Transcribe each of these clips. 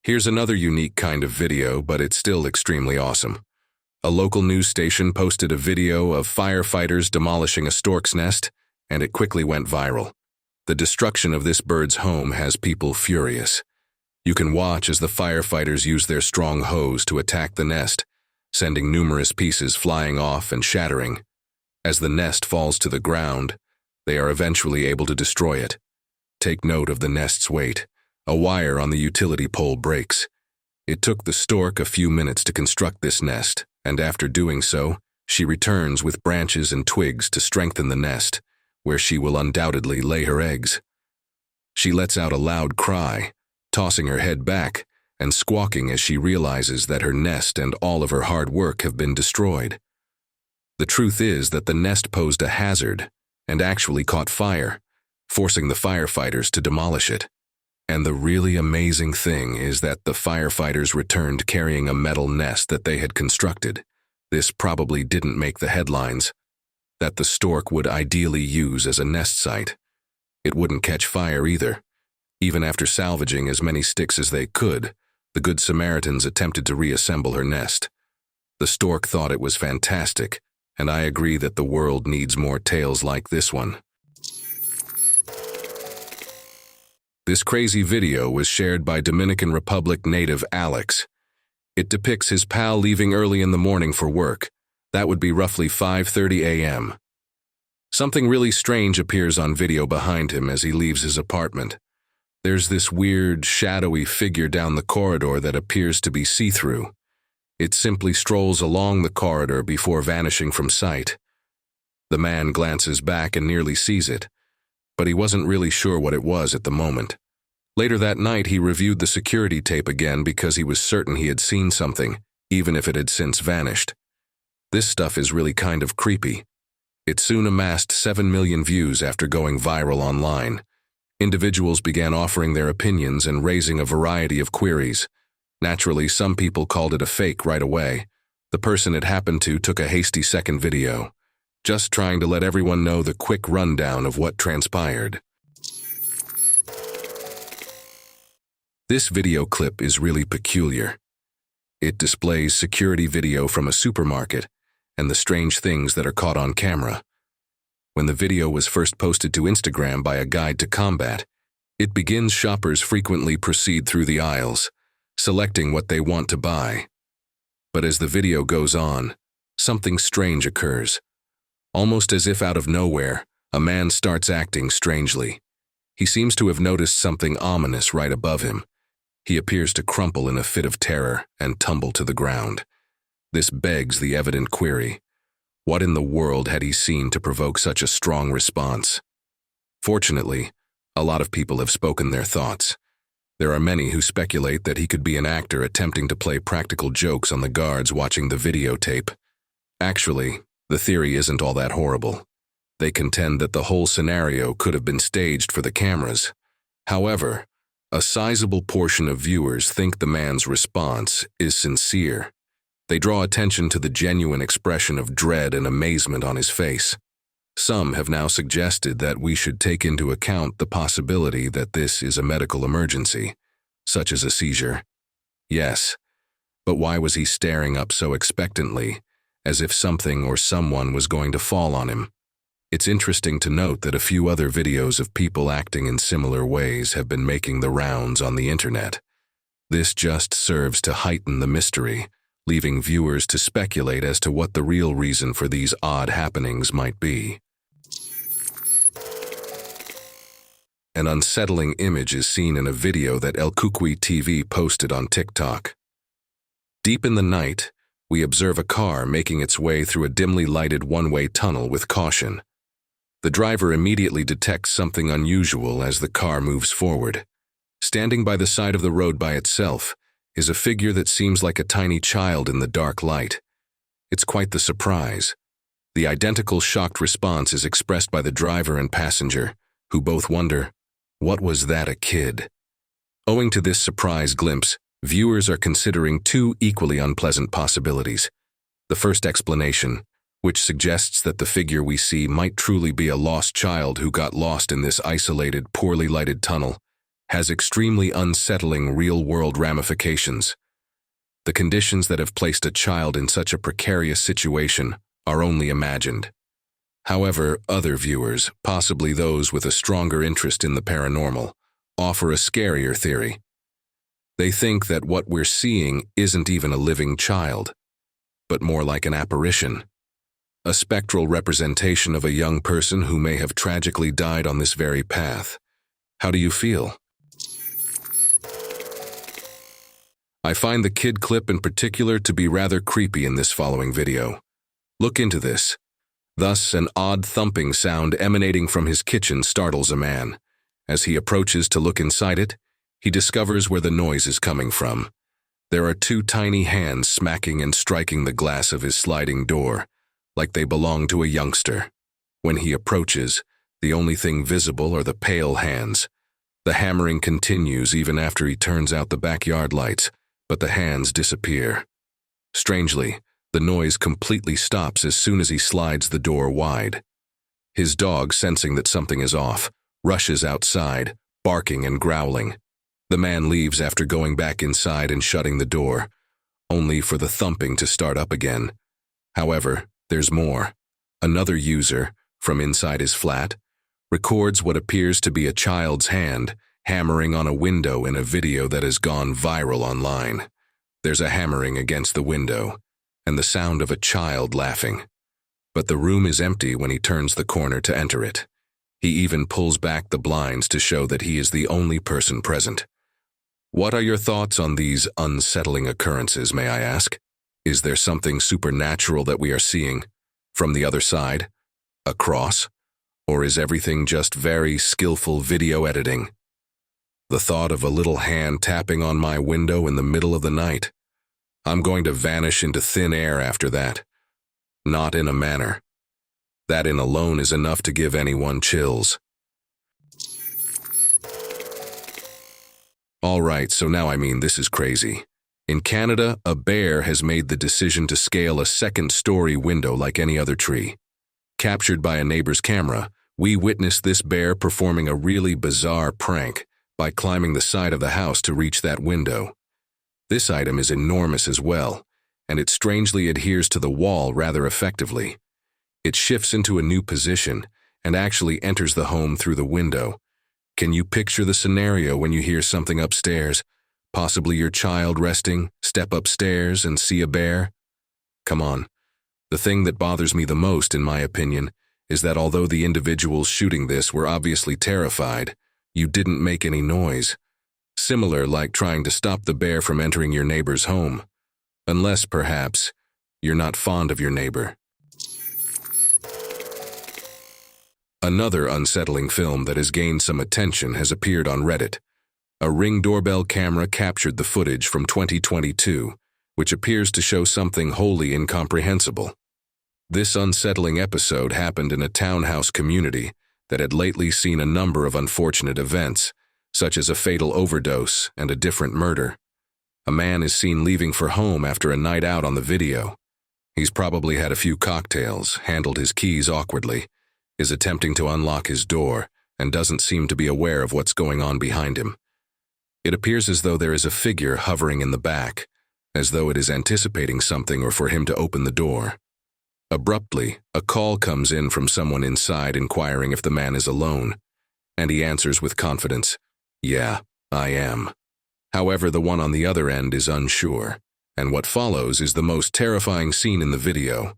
Here's another unique kind of video, but it's still extremely awesome. A local news station posted a video of firefighters demolishing a stork's nest, and it quickly went viral. The destruction of this bird's home has people furious. You can watch as the firefighters use their strong hose to attack the nest, sending numerous pieces flying off and shattering. As the nest falls to the ground, they are eventually able to destroy it. Take note of the nest's weight. A wire on the utility pole breaks. It took the stork a few minutes to construct this nest, and after doing so, she returns with branches and twigs to strengthen the nest, where she will undoubtedly lay her eggs. She lets out a loud cry, tossing her head back and squawking as she realizes that her nest and all of her hard work have been destroyed. The truth is that the nest posed a hazard and actually caught fire, forcing the firefighters to demolish it. And the really amazing thing is that the firefighters returned carrying a metal nest that they had constructed. This probably didn't make the headlines, that the stork would ideally use as a nest site. It wouldn't catch fire either. Even after salvaging as many sticks as they could, the Good Samaritans attempted to reassemble her nest. The stork thought it was fantastic, and I agree that the world needs more tales like this one. This crazy video was shared by Dominican Republic native Alex. It depicts his pal leaving early in the morning for work. That would be roughly 5:30 a.m. Something really strange appears on video behind him as he leaves his apartment. There's this weird, shadowy figure down the corridor that appears to be see-through. It simply strolls along the corridor before vanishing from sight. The man glances back and nearly sees it, but he wasn't really sure what it was at the moment. Later that night, he reviewed the security tape again because he was certain he had seen something, even if it had since vanished. This stuff is really kind of creepy. It soon amassed 7 million views after going viral online. Individuals began offering their opinions and raising a variety of queries. Naturally, some people called it a fake right away. The person it happened to took a hasty second video, just trying to let everyone know the quick rundown of what transpired. This video clip is really peculiar. It displays security video from a supermarket and the strange things that are caught on camera. When the video was first posted to Instagram by a guide to combat, it begins shoppers frequently proceed through the aisles, selecting what they want to buy. But as the video goes on, something strange occurs. Almost as if out of nowhere, a man starts acting strangely. He seems to have noticed something ominous right above him. He appears to crumple in a fit of terror and tumble to the ground. This begs the evident query: what in the world had he seen to provoke such a strong response? Fortunately, a lot of people have spoken their thoughts. There are many who speculate that he could be an actor attempting to play practical jokes on the guards watching the videotape. Actually, the theory isn't all that horrible. They contend that the whole scenario could have been staged for the cameras. However, a sizable portion of viewers think the man's response is sincere. They draw attention to the genuine expression of dread and amazement on his face. Some have now suggested that we should take into account the possibility that this is a medical emergency, such as a seizure. Yes, but why was he staring up so expectantly, as if something or someone was going to fall on him? It's interesting to note that a few other videos of people acting in similar ways have been making the rounds on the internet. This just serves to heighten the mystery, leaving viewers to speculate as to what the real reason for these odd happenings might be. An unsettling image is seen in a video that El Cucuy TV posted on TikTok. Deep in the night, we observe a car making its way through a dimly lighted one-way tunnel with caution. The driver immediately detects something unusual as the car moves forward. Standing by the side of the road by itself is a figure that seems like a tiny child in the dark light. It's quite the surprise. The identical shocked response is expressed by the driver and passenger, who both wonder, what was that, a kid? Owing to this surprise glimpse, viewers are considering two equally unpleasant possibilities. The first explanation, which suggests that the figure we see might truly be a lost child who got lost in this isolated, poorly lighted tunnel, has extremely unsettling real-world ramifications. The conditions that have placed a child in such a precarious situation are only imagined. However, other viewers, possibly those with a stronger interest in the paranormal, offer a scarier theory. They think that what we're seeing isn't even a living child, but more like an apparition, a spectral representation of a young person who may have tragically died on this very path. How do you feel? I find the kid clip in particular to be rather creepy in this following video. Look into this. Thus, an odd thumping sound emanating from his kitchen startles a man. As he approaches to look inside it, he discovers where the noise is coming from. There are two tiny hands smacking and striking the glass of his sliding door, like they belong to a youngster. When he approaches, the only thing visible are the pale hands. The hammering continues even after he turns out the backyard lights, but the hands disappear. Strangely, the noise completely stops as soon as he slides the door wide. His dog, sensing that something is off, rushes outside, barking and growling. The man leaves after going back inside and shutting the door, only for the thumping to start up again. However, there's more. Another user, from inside his flat, records what appears to be a child's hand hammering on a window in a video that has gone viral online. There's a hammering against the window, and the sound of a child laughing. But the room is empty when he turns the corner to enter it. He even pulls back the blinds to show that he is the only person present. What are your thoughts on these unsettling occurrences, may I ask? Is there something supernatural that we are seeing? From the other side? Across? Or is everything just very skillful video editing? The thought of a little hand tapping on my window in the middle of the night. I'm going to vanish into thin air after that. Not in a manner. That in alone is enough to give anyone chills. Alright, so now this is crazy. In Canada, a bear has made the decision to scale a second-story window like any other tree. Captured by a neighbor's camera, we witnessed this bear performing a really bizarre prank by climbing the side of the house to reach that window. This item is enormous as well, and it strangely adheres to the wall rather effectively. It shifts into a new position and actually enters the home through the window. Can you picture the scenario when you hear something upstairs? Possibly your child resting, step upstairs and see a bear? Come on. The thing that bothers me the most, in my opinion, is that although the individuals shooting this were obviously terrified, you didn't make any noise. Similar like trying to stop the bear from entering your neighbor's home. Unless, perhaps, you're not fond of your neighbor. Another unsettling film that has gained some attention has appeared on Reddit. A Ring doorbell camera captured the footage from 2022, which appears to show something wholly incomprehensible. This unsettling episode happened in a townhouse community that had lately seen a number of unfortunate events, such as a fatal overdose and a different murder. A man is seen leaving for home after a night out on the video. He's probably had a few cocktails, handled his keys awkwardly, is attempting to unlock his door, and doesn't seem to be aware of what's going on behind him. It appears as though there is a figure hovering in the back, as though it is anticipating something or for him to open the door. Abruptly, a call comes in from someone inside inquiring if the man is alone, and he answers with confidence, "Yeah, I am." However, the one on the other end is unsure, and what follows is the most terrifying scene in the video.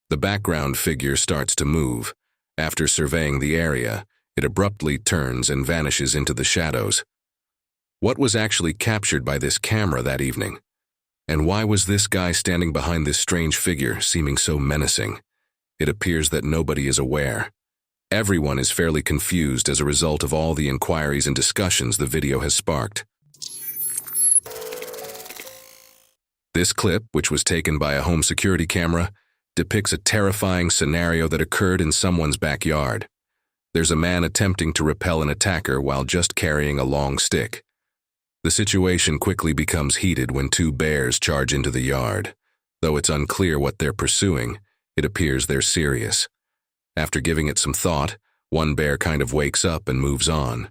The background figure starts to move. After surveying the area, it abruptly turns and vanishes into the shadows. What was actually captured by this camera that evening? And why was this guy standing behind this strange figure seeming so menacing? It appears that nobody is aware. Everyone is fairly confused as a result of all the inquiries and discussions the video has sparked. This clip, which was taken by a home security camera, depicts a terrifying scenario that occurred in someone's backyard. There's a man attempting to repel an attacker while just carrying a long stick. The situation quickly becomes heated when two bears charge into the yard. Though it's unclear what they're pursuing, it appears they're serious. After giving it some thought, one bear kind of wakes up and moves on.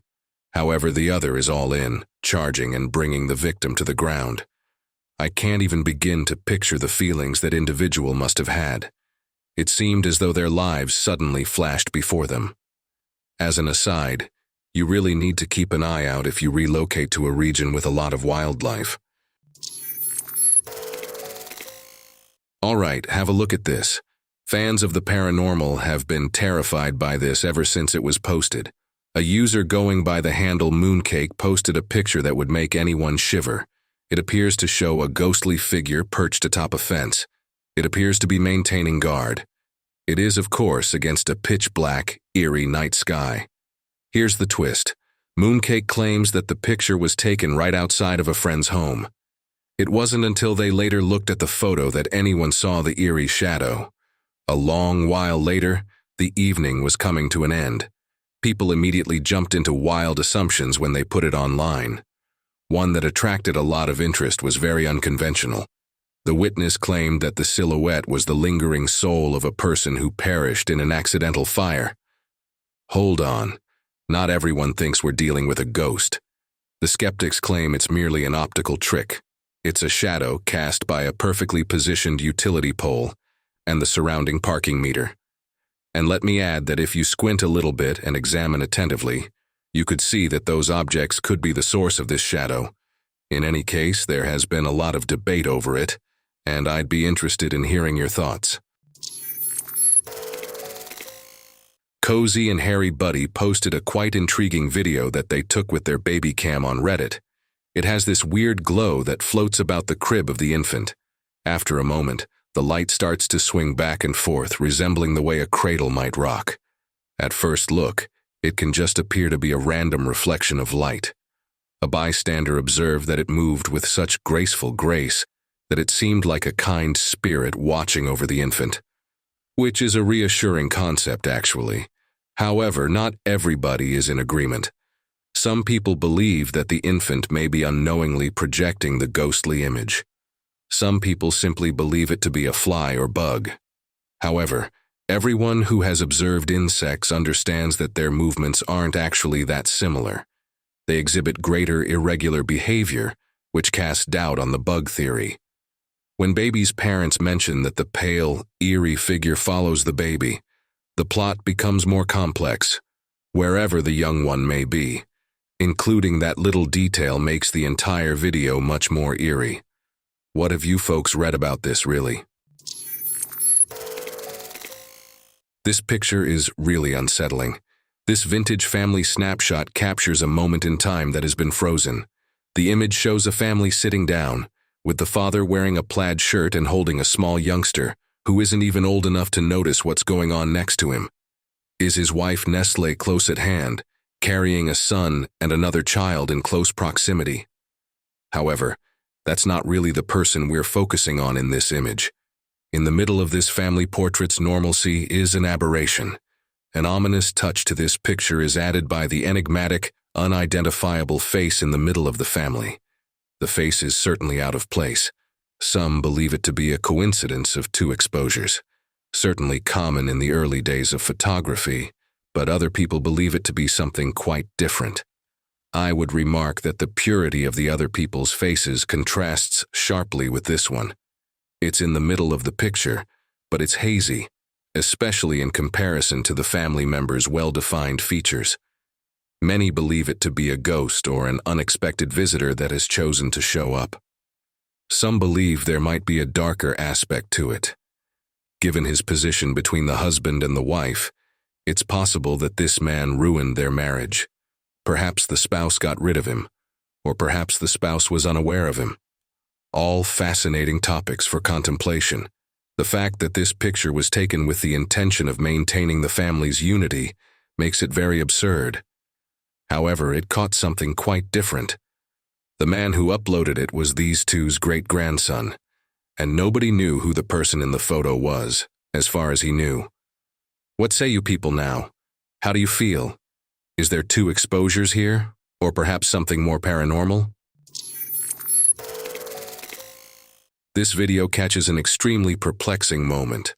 However, the other is all in, charging and bringing the victim to the ground. I can't even begin to picture the feelings that individual must have had. It seemed as though their lives suddenly flashed before them. As an aside, you really need to keep an eye out if you relocate to a region with a lot of wildlife. Alright, have a look at this. Fans of the paranormal have been terrified by this ever since it was posted. A user going by the handle Mooncake posted a picture that would make anyone shiver. It appears to show a ghostly figure perched atop a fence. It appears to be maintaining guard. It is, of course, against a pitch-black, eerie night sky. Here's the twist. Mooncake claims that the picture was taken right outside of a friend's home. It wasn't until they later looked at the photo that anyone saw the eerie shadow. A long while later, the evening was coming to an end. People immediately jumped into wild assumptions when they put it online. One that attracted a lot of interest was very unconventional. The witness claimed that the silhouette was the lingering soul of a person who perished in an accidental fire. Hold on. Not everyone thinks we're dealing with a ghost. The skeptics claim it's merely an optical trick. It's a shadow cast by a perfectly positioned utility pole and the surrounding parking meter. And let me add that if you squint a little bit and examine attentively, you could see that those objects could be the source of this shadow. In any case, there has been a lot of debate over it, and I'd be interested in hearing your thoughts. Cozy and Hairy Buddy posted a quite intriguing video that they took with their baby cam on Reddit. It has this weird glow that floats about the crib of the infant. After a moment, the light starts to swing back and forth, resembling the way a cradle might rock. At first look, it can just appear to be a random reflection of light. A bystander observed that it moved with such graceful grace that it seemed like a kind spirit watching over the infant. Which is a reassuring concept, actually. However, not everybody is in agreement. Some people believe that the infant may be unknowingly projecting the ghostly image. Some people simply believe it to be a fly or bug. However, everyone who has observed insects understands that their movements aren't actually that similar. They exhibit greater irregular behavior, which casts doubt on the bug theory. When baby's parents mention that the pale, eerie figure follows the baby, the plot becomes more complex, wherever the young one may be. Including that little detail makes the entire video much more eerie. What have you folks read about this, really? This picture is really unsettling. This vintage family snapshot captures a moment in time that has been frozen. The image shows a family sitting down, with the father wearing a plaid shirt and holding a small youngster, who isn't even old enough to notice what's going on next to him. Is his wife Nestle close at hand, carrying a son and another child in close proximity? However, that's not really the person we're focusing on in this image. In the middle of this family portrait's normalcy is an aberration. An ominous touch to this picture is added by the enigmatic, unidentifiable face in the middle of the family. The face is certainly out of place. Some believe it to be a coincidence of two exposures, certainly common in the early days of photography, but other people believe it to be something quite different. I would remark that the purity of the other people's faces contrasts sharply with this one. It's in the middle of the picture, but it's hazy, especially in comparison to the family members' well-defined features. Many believe it to be a ghost or an unexpected visitor that has chosen to show up. Some believe there might be a darker aspect to it. Given his position between the husband and the wife, it's possible that this man ruined their marriage. Perhaps the spouse got rid of him, or perhaps the spouse was unaware of him. All fascinating topics for contemplation. The fact that this picture was taken with the intention of maintaining the family's unity makes it very absurd. However, it caught something quite different. The man who uploaded it was these two's great-grandson, and nobody knew who the person in the photo was, as far as he knew. What say you people now? How do you feel? Is there two exposures here, or perhaps something more paranormal? This video catches an extremely perplexing moment.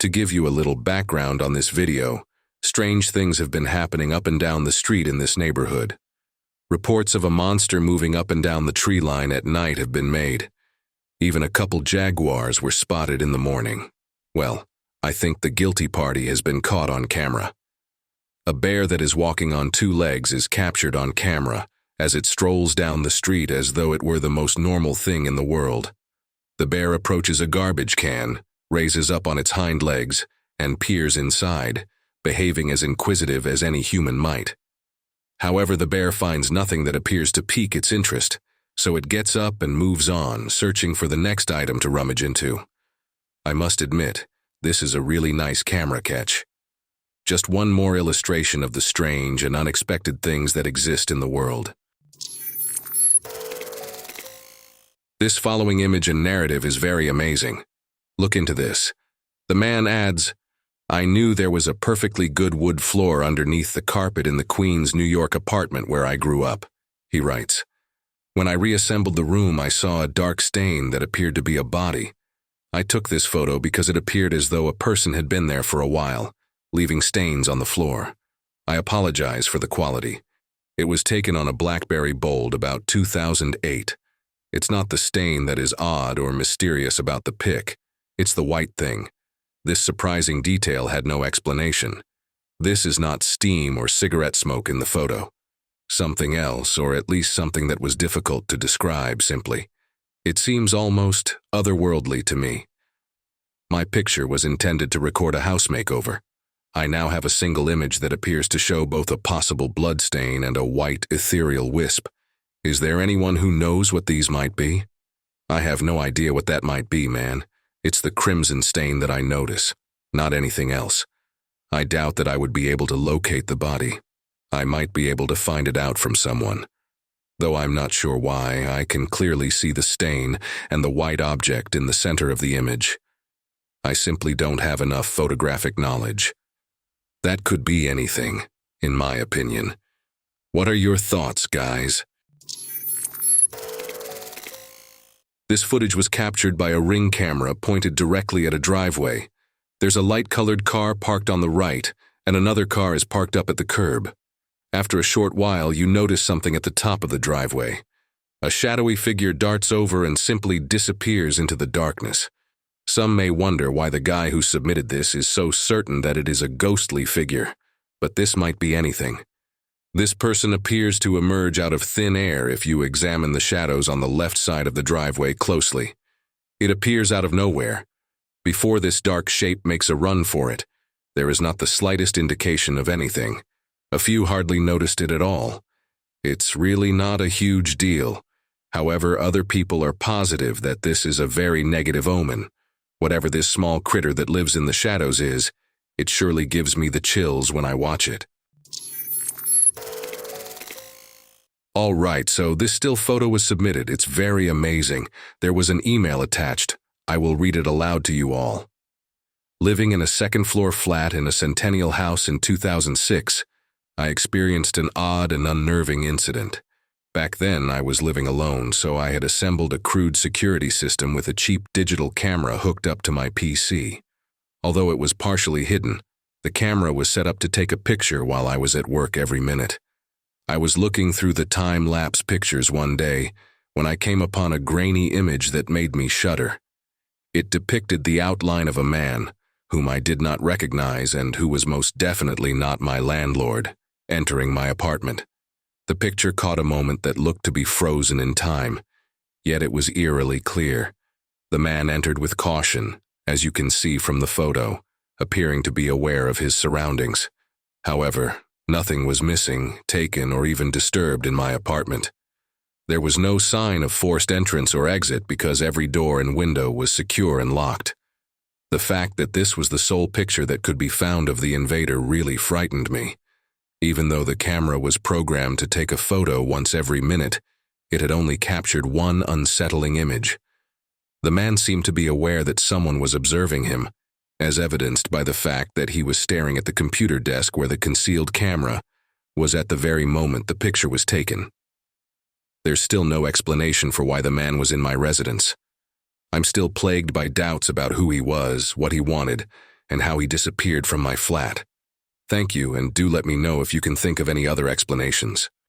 To give you a little background on this video, strange things have been happening up and down the street in this neighborhood. Reports of a monster moving up and down the tree line at night have been made. Even a couple jaguars were spotted in the morning. Well, I think the guilty party has been caught on camera. A bear that is walking on two legs is captured on camera as it strolls down the street as though it were the most normal thing in the world. The bear approaches a garbage can, raises up on its hind legs, and peers inside, behaving as inquisitive as any human might. However, the bear finds nothing that appears to pique its interest, so it gets up and moves on, searching for the next item to rummage into. I must admit, this is a really nice camera catch. Just one more illustration of the strange and unexpected things that exist in the world. This following image and narrative is very amazing. Look into this. The man adds, "I knew there was a perfectly good wood floor underneath the carpet in the Queens, New York apartment where I grew up," he writes. "When I reassembled the room, I saw a dark stain that appeared to be a body. I took this photo because it appeared as though a person had been there for a while, leaving stains on the floor. I apologize for the quality. It was taken on a BlackBerry Bold about 2008. It's not the stain that is odd or mysterious about the pic. It's the white thing. This surprising detail had no explanation. This is not steam or cigarette smoke in the photo. Something else, or at least something that was difficult to describe simply. It seems almost otherworldly to me. My picture was intended to record a house makeover. I now have a single image that appears to show both a possible bloodstain and a white, ethereal wisp. Is there anyone who knows what these might be? I have no idea what that might be, man. It's the crimson stain that I notice, not anything else. I doubt that I would be able to locate the body. I might be able to find it out from someone. Though I'm not sure why, I can clearly see the stain and the white object in the center of the image. I simply don't have enough photographic knowledge. That could be anything, in my opinion. What are your thoughts, guys? This footage was captured by a Ring camera pointed directly at a driveway. There's a light-colored car parked on the right, and another car is parked up at the curb. After a short while, you notice something at the top of the driveway. A shadowy figure darts over and simply disappears into the darkness. Some may wonder why the guy who submitted this is so certain that it is a ghostly figure, but this might be anything. This person appears to emerge out of thin air if you examine the shadows on the left side of the driveway closely. It appears out of nowhere. Before this dark shape makes a run for it, there is not the slightest indication of anything. A few hardly noticed it at all. It's really not a huge deal. However, other people are positive that this is a very negative omen. Whatever this small critter that lives in the shadows is, it surely gives me the chills when I watch it. All right, so this still photo was submitted. It's very amazing. There was an email attached. I will read it aloud to you all. Living in a second-floor flat in a Centennial house in 2006, I experienced an odd and unnerving incident. Back then, I was living alone, so I had assembled a crude security system with a cheap digital camera hooked up to my PC. Although it was partially hidden, the camera was set up to take a picture while I was at work every minute. I was looking through the time-lapse pictures one day when I came upon a grainy image that made me shudder. It depicted the outline of a man, whom I did not recognize and who was most definitely not my landlord, entering my apartment. The picture caught a moment that looked to be frozen in time, yet it was eerily clear. The man entered with caution, as you can see from the photo, appearing to be aware of his surroundings. However, nothing was missing, taken, or even disturbed in my apartment. There was no sign of forced entrance or exit because every door and window was secure and locked. The fact that this was the sole picture that could be found of the invader really frightened me. Even though the camera was programmed to take a photo once every minute, it had only captured one unsettling image. The man seemed to be aware that someone was observing him, as evidenced by the fact that he was staring at the computer desk where the concealed camera was at the very moment the picture was taken. There's still no explanation for why the man was in my residence. I'm still plagued by doubts about who he was, what he wanted, and how he disappeared from my flat. Thank you, and do let me know if you can think of any other explanations.